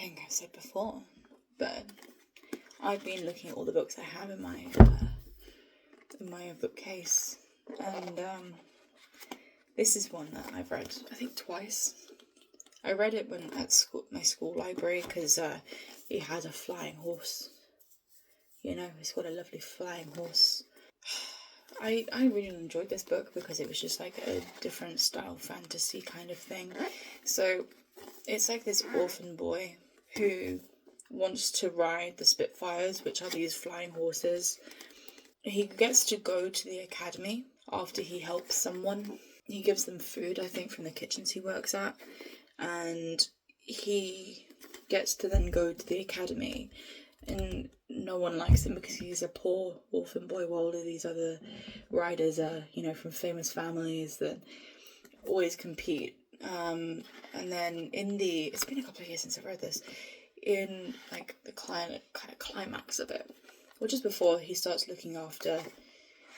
think I've said before, but I've been looking at all the books I have in my bookcase, and this is one that I've read, I think, twice. I read it when at school, my school library, because he had a flying horse. You know, he's got a lovely flying horse. I really enjoyed this book because it was just like a different style fantasy kind of thing. So it's like this orphan boy who wants to ride the Spitfires, which are these flying horses. He gets to go to the academy after he helps someone. He gives them food, I think, from the kitchens he works at. And he gets to then go to the academy. And no one likes him because he's a poor orphan boy, while all of these other riders are, you know, from famous families that always compete. And then it's been a couple of years since I've read this, in like the kind of climax of it, which is before he starts looking after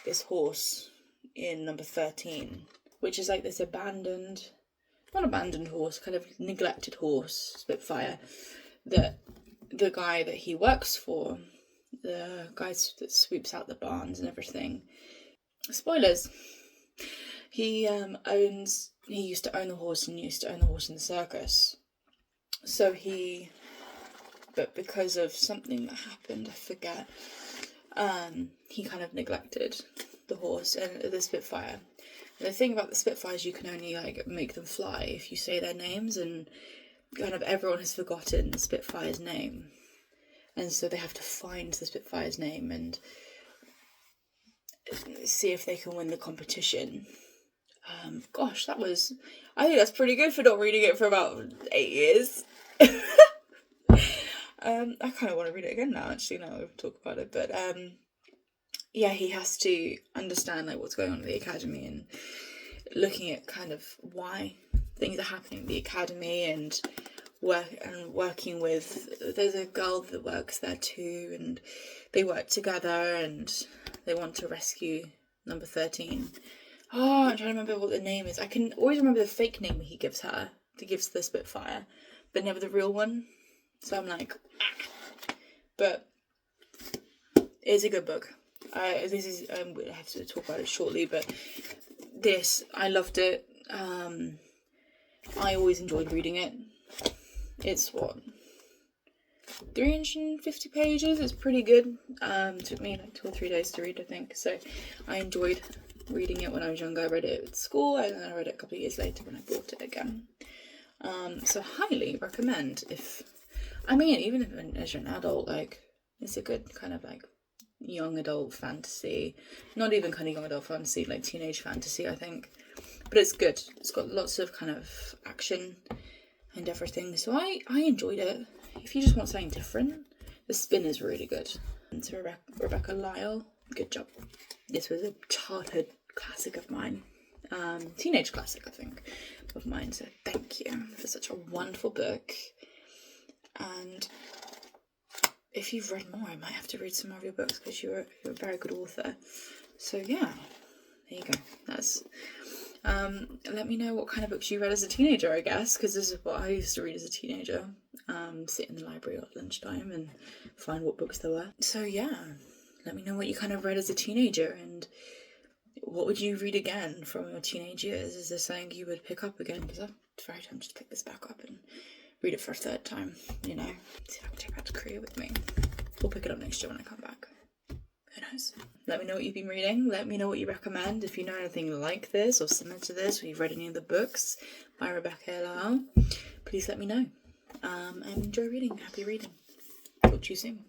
this horse in number 13, which is like this not abandoned horse, kind of neglected horse, Spitfire, that the guy that he works for, the guy that sweeps out the barns and everything, spoilers, he used to own the horse and used to own the horse in the circus. So but because of something that happened, I forget, he kind of neglected the horse and the Spitfire. And the thing about the Spitfires, you can only like make them fly if you say their names, and kind of everyone has forgotten the Spitfire's name, and so they have to find the Spitfire's name and see if they can win the competition. I think that's pretty good for not reading it for about 8 years. I kind of want to read it again now, actually, now we've talked about it, but yeah, he has to understand like what's going on at the academy, and looking at kind of why things are happening at the academy, and working with, there's a girl that works there too, and they work together and they want to rescue number 13. Oh, I'm trying to remember what the name is. I can always remember the fake name he gives her, that gives the Spitfire, but never the real one. So I'm like, but it's a good book. I have to talk about it shortly, but I loved it. I always enjoyed reading it. It's 350 pages. It's pretty good. Took me like 2 or 3 days to read, I think. So I enjoyed reading it when I was younger. I read it at school, and then I read it a couple of years later when I bought it again. So highly recommend. Even as you're an adult, like, it's a good kind of like young adult fantasy. Not even kind of young adult fantasy, like teenage fantasy, I think. But it's good. It's got lots of kind of action and everything. So I enjoyed it. If you just want something different, The Spin is really good. And to Rebecca Lisle, good job. This was a childhood classic of mine. Teenage classic, I think, of mine. So thank you for such a wonderful book. And if you've read more, I might have to read some more of your books, because you're a very good author. So yeah, there you go. That's let me know what kind of books you read as a teenager, I guess, because this is what I used to read as a teenager. Sit in the library at lunchtime and find what books there were. So yeah, let me know what you kind of read as a teenager, and what would you read again from your teenage years? Is there something you would pick up again? Because I'm very tempted to pick this back up and read it for a third time, you know. See if I can take that to Korea with me. We'll pick it up next year when I come back. Who knows? Let me know what you've been reading. Let me know what you recommend. If you know anything like this or similar to this, or you've read any of the books by Rebecca Lisle, please let me know. And enjoy reading. Happy reading. Talk to you soon.